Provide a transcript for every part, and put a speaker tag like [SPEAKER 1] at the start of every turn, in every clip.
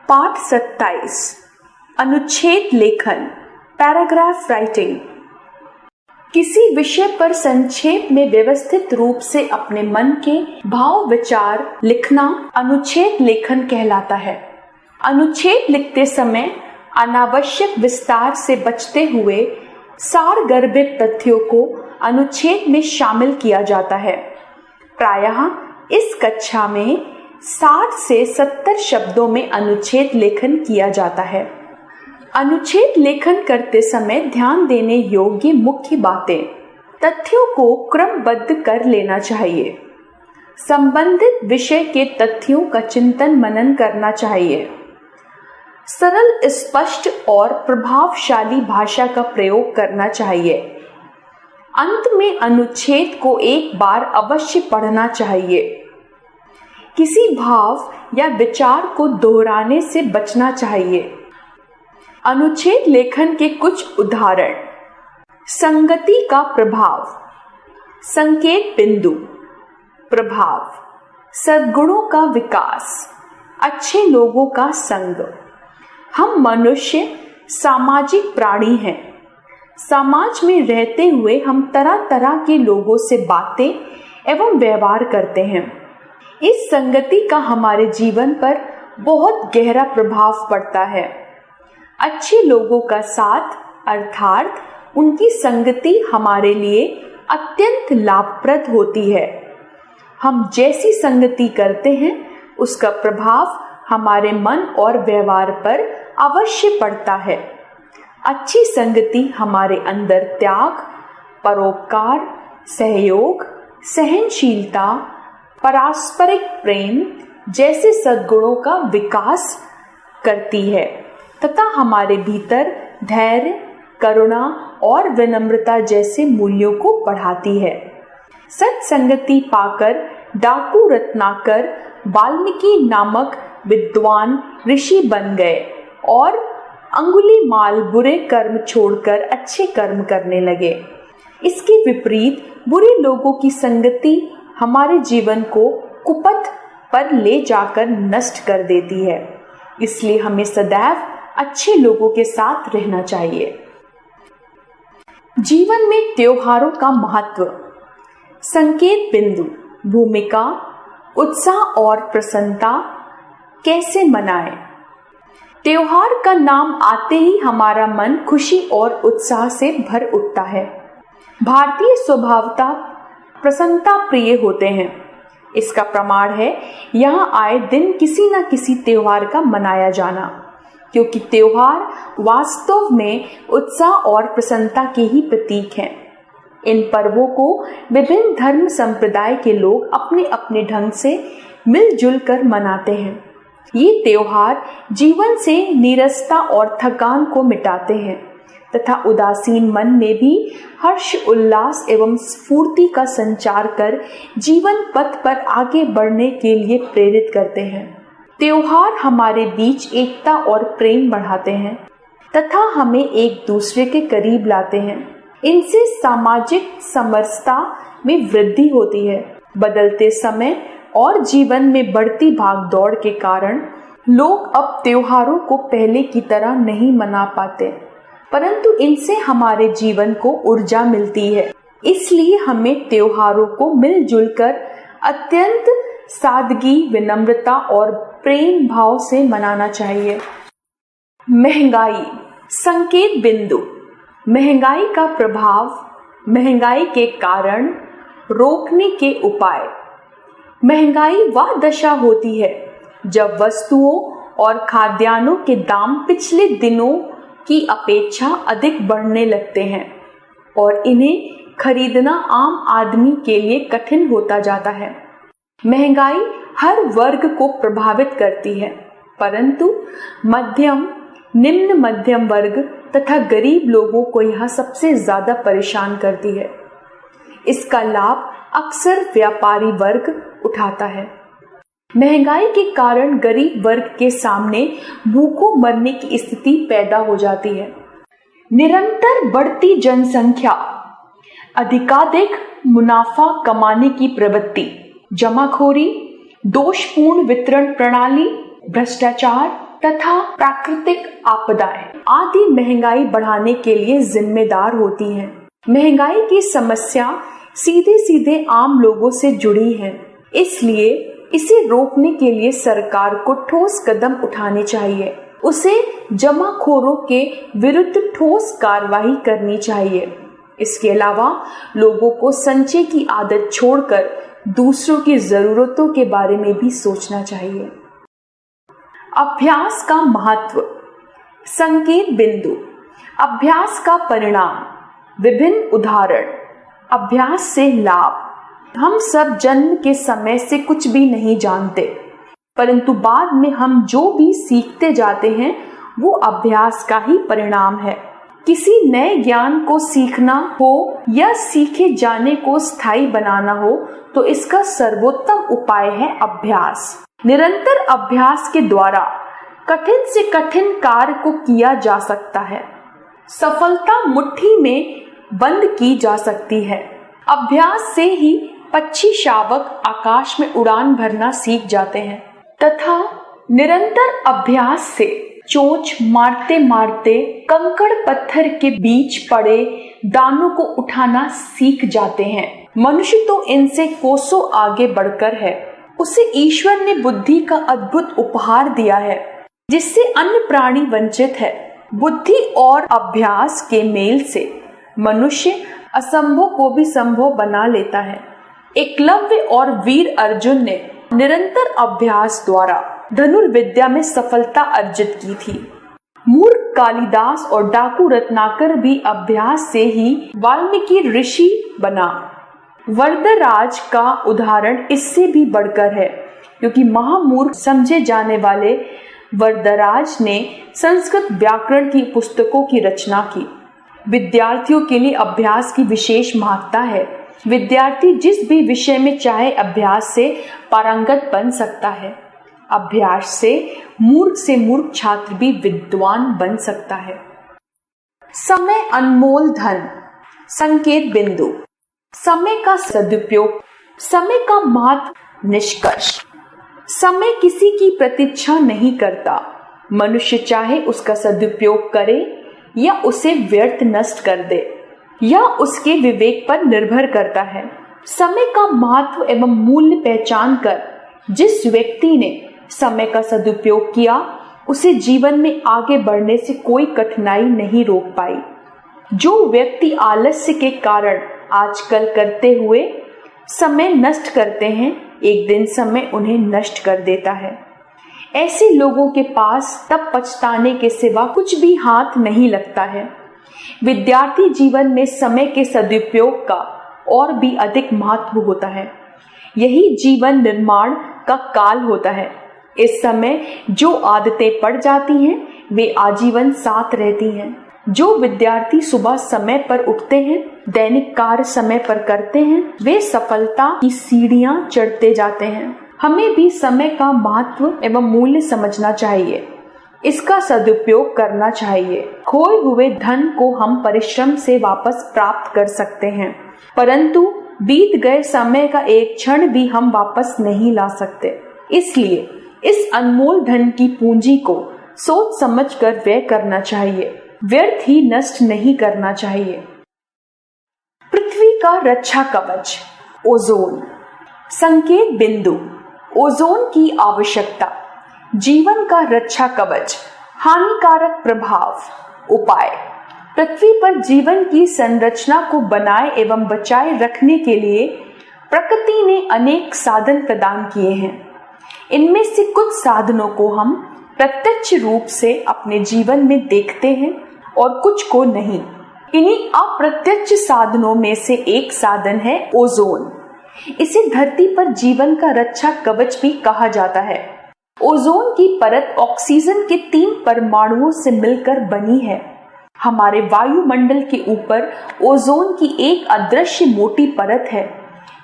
[SPEAKER 1] पाठ 27 अनुच्छेद लेखन पैराग्राफ राइटिंग। किसी विषय पर संक्षेप में व्यवस्थित रूप से अपने मन के भाव विचार लिखना अनुच्छेद लेखन कहलाता है। अनुच्छेद लिखते समय अनावश्यक विस्तार से बचते हुए सारगर्भित तथ्यों को अनुच्छेद में शामिल किया जाता है। प्रायः इस कक्षा में 60 से 70 शब्दों में अनुच्छेद लेखन किया जाता है। अनुच्छेद लेखन करते समय ध्यान देने योग्य मुख्य बातें: तथ्यों को क्रमबद्ध कर लेना चाहिए, संबंधित विषय के तथ्यों का चिंतन मनन करना चाहिए, सरल, स्पष्ट और प्रभावशाली भाषा का प्रयोग करना चाहिए, अंत में अनुच्छेद को एक बार अवश्य पढ़ना चाहिए, किसी भाव या विचार को दोहराने से बचना चाहिए। अनुच्छेद लेखन के कुछ उदाहरण: संगति का प्रभाव, संकेत बिंदु, प्रभाव, सद्गुणों का विकास, अच्छे लोगों का संग। हम मनुष्य सामाजिक प्राणी हैं। समाज में रहते हुए हम तरह तरह के लोगों से बातें एवं व्यवहार करते हैं। इस संगति का हमारे जीवन पर बहुत गहरा प्रभाव पड़ता है। अच्छे लोगों का साथ अर्थात उनकी संगति हमारे लिए अत्यंत लाभप्रद होती है। हम जैसी संगति करते हैं उसका प्रभाव हमारे मन और व्यवहार पर अवश्य पड़ता है। अच्छी संगति हमारे अंदर त्याग, परोपकार, सहयोग, सहनशीलता, पारस्परिक प्रेम जैसे सद्गुणों का विकास करती है तथा हमारे भीतर धैर्य, करुणा और विनम्रता जैसे मूल्यों को बढ़ाती है। सत्संगति पाकर डाकू रत्नाकर वाल्मीकि नामक विद्वान ऋषि बन गए और अंगुलीमाल बुरे कर्म छोड़कर अच्छे कर्म करने लगे। इसके विपरीत बुरे लोगों की संगति हमारे जीवन को कुपथ पर ले जाकर नष्ट कर देती है। इसलिए हमें सदैव अच्छे लोगों के साथ रहना चाहिए। जीवन में त्योहारों का महत्व, संकेत बिंदु, भूमिका, उत्साह और प्रसन्नता, कैसे मनाएं। त्योहार का नाम आते ही हमारा मन खुशी और उत्साह से भर उठता है। भारतीय स्वभावतः प्रसन्नता प्रिय होते हैं। इसका प्रमाण है यहाँ आए दिन किसी न किसी त्योहार का मनाया जाना, क्योंकि त्योहार वास्तव में उत्साह और प्रसन्नता के ही प्रतीक हैं। इन पर्वों को विभिन्न धर्म संप्रदाय के लोग अपने अपने ढंग से मिलजुल कर मनाते हैं। ये त्योहार जीवन से नीरसता और थकान को मिटाते हैं तथा उदासीन मन में भी हर्ष, उल्लास एवं स्फूर्ति का संचार कर जीवन पथ पर आगे बढ़ने के लिए प्रेरित करते हैं। त्योहार हमारे बीच एकता और प्रेम बढ़ाते हैं तथा हमें एक दूसरे के करीब लाते हैं। इनसे सामाजिक समरसता में वृद्धि होती है। बदलते समय और जीवन में बढ़ती भागदौड़ के कारण लोग अब त्योहारों को पहले की तरह नहीं मना पाते, परंतु इनसे हमारे जीवन को ऊर्जा मिलती है। इसलिए हमें त्योहारों को मिलजुल कर अत्यंत सादगी, विनम्रता और प्रेम भाव से मनाना चाहिए। महंगाई, संकेत बिंदु, महंगाई का प्रभाव, महंगाई के कारण, रोकने के उपाय। महंगाई वह दशा होती है जब वस्तुओं और खाद्यान्नों के दाम पिछले दिनों की अपेक्षा अधिक बढ़ने लगते हैं और इन्हें खरीदना आम आदमी के लिए कठिन होता जाता है। महंगाई हर वर्ग को प्रभावित करती है, परंतु मध्यम, निम्न मध्यम वर्ग तथा गरीब लोगों को यह सबसे ज्यादा परेशान करती है। इसका लाभ अक्सर व्यापारी वर्ग उठाता है। महंगाई के कारण गरीब वर्ग के सामने भूखों मरने की स्थिति पैदा हो जाती है। निरंतर बढ़ती जनसंख्या, अधिकाधिक मुनाफा कमाने की प्रवृत्ति, जमाखोरी, दोषपूर्ण वितरण प्रणाली, भ्रष्टाचार तथा प्राकृतिक आपदाएं आदि महंगाई बढ़ाने के लिए जिम्मेदार होती हैं। महंगाई की समस्या सीधे सीधे आम लोगों से जुड़ी है, इसलिए इसे रोकने के लिए सरकार को ठोस कदम उठाने चाहिए। उसे जमाखोरों के विरुद्ध ठोस कार्रवाई करनी चाहिए। इसके अलावा लोगों को संचय की आदत छोड़कर दूसरों की जरूरतों के बारे में भी सोचना चाहिए। अभ्यास का महत्व। संकेत बिंदु। अभ्यास का परिणाम। विभिन्न उदाहरण। अभ्यास से लाभ। हम सब जन्म के समय से कुछ भी नहीं जानते, परंतु बाद में हम जो भी सीखते जाते हैं वो अभ्यास का ही परिणाम है। किसी नए ज्ञान को सीखना हो या सीखे जाने को स्थायी बनाना हो तो इसका सर्वोत्तम उपाय है अभ्यास। निरंतर अभ्यास के द्वारा कठिन से कठिन कार्य को किया जा सकता है। सफलता मुट्ठी में बंद की जा सकती है। अभ्यास से ही पक्षी शावक आकाश में उड़ान भरना सीख जाते हैं तथा निरंतर अभ्यास से चोंच मारते मारते कंकड़ पत्थर के बीच पड़े दानों को उठाना सीख जाते हैं। मनुष्य तो इनसे कोसों आगे बढ़कर है। उसे ईश्वर ने बुद्धि का अद्भुत उपहार दिया है जिससे अन्य प्राणी वंचित है। बुद्धि और अभ्यास के मेल से मनुष्य असंभव को भी संभव बना लेता है। एकलव्य और वीर अर्जुन ने निरंतर अभ्यास द्वारा धनुर्विद्या में सफलता अर्जित की थी। मूर्ख कालिदास और डाकू रत्नाकर भी अभ्यास से ही वाल्मीकि ऋषि बना। वरदराज का उदाहरण इससे भी बढ़कर है, क्योंकि महामूर्ख समझे जाने वाले वरदराज ने संस्कृत व्याकरण की पुस्तकों की रचना की। विद्यार्थियों के लिए अभ्यास की विशेष महत्ता है। विद्यार्थी जिस भी विषय में चाहे अभ्यास से पारंगत बन सकता है। अभ्यास से मूर्ख छात्र भी विद्वान बन सकता है। समय अनमोल धन। संकेत बिंदु। समय का सदुपयोग। समय का महत्व। निष्कर्ष। समय किसी की प्रतीक्षा नहीं करता। मनुष्य चाहे उसका सदुपयोग करे या उसे व्यर्थ नष्ट कर दे, या उसके विवेक पर निर्भर करता है। समय का महत्व एवं मूल्य पहचान कर जिस व्यक्ति ने समय का सदुपयोग किया उसे जीवन में आगे बढ़ने से कोई कठिनाई नहीं रोक पाई। जो व्यक्ति आलस्य के कारण आजकल करते हुए समय नष्ट करते हैं, एक दिन समय उन्हें नष्ट कर देता है। ऐसे लोगों के पास तब पछताने के सिवा कुछ भी हाथ नहीं लगता है। विद्यार्थी जीवन में समय के सदुपयोग का और भी अधिक महत्व होता है। यही जीवन निर्माण का काल होता है। इस समय जो आदतें पड़ जाती हैं वे आजीवन साथ रहती हैं। जो विद्यार्थी सुबह समय पर उठते हैं, दैनिक कार्य समय पर करते हैं, वे सफलता की सीढ़ियां चढ़ते जाते हैं। हमें भी समय का महत्व एवं मूल्य समझना चाहिए, इसका सदुपयोग करना चाहिए। खोए हुए धन को हम परिश्रम से वापस प्राप्त कर सकते हैं, परंतु बीत गए समय का एक क्षण भी हम वापस नहीं ला सकते। इसलिए इस अनमोल धन की पूंजी को सोच समझकर व्यय करना चाहिए, व्यर्थ ही नष्ट नहीं करना चाहिए। पृथ्वी का रक्षा कवच। ओजोन। संकेत बिंदु। ओजोन की आवश्यकता। जीवन का रक्षा कवच। हानिकारक प्रभाव। उपाय। पृथ्वी पर जीवन की संरचना को बनाए एवं बचाए रखने के लिए प्रकृति ने अनेक साधन प्रदान किए हैं। इनमें से कुछ साधनों को हम प्रत्यक्ष रूप से अपने जीवन में देखते हैं और कुछ को नहीं। इन्हीं अप्रत्यक्ष साधनों में से एक साधन है ओजोन। इसे धरती पर जीवन का रक्षा कवच भी कहा जाता है। ओजोन की परत ऑक्सीजन के 3 परमाणुओं से मिलकर बनी है। हमारे वायुमंडल के ऊपर ओजोन की एक अदृश्य मोटी परत है।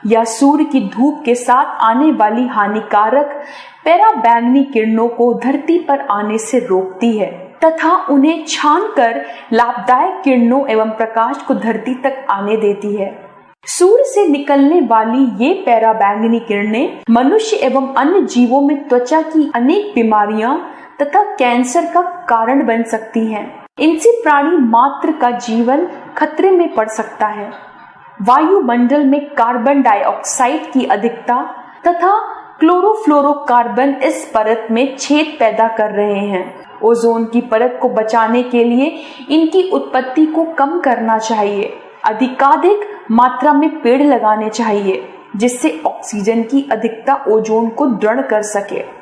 [SPEAKER 1] यह सूर्य की धूप के साथ आने वाली हानिकारक पराबैंगनी किरणों को धरती पर आने से रोकती है तथा उन्हें छानकर लाभदायक किरणों एवं प्रकाश को धरती तक आने देती है। सूर्य से निकलने वाली ये पराबैंगनी किरणें मनुष्य एवं अन्य जीवों में त्वचा की अनेक बीमारियां तथा कैंसर का कारण बन सकती हैं। इनसे प्राणी मात्र का जीवन खतरे में पड़ सकता है। वायुमंडल में कार्बन डाइऑक्साइड की अधिकता तथा क्लोरोफ्लोरोकार्बन इस परत में छेद पैदा कर रहे हैं। ओजोन की परत को बचाने के लिए इनकी उत्पत्ति को कम करना चाहिए। अधिकाधिक मात्रा में पेड़ लगाने चाहिए जिससे ऑक्सीजन की अधिकता ओजोन को दृढ़ कर सके।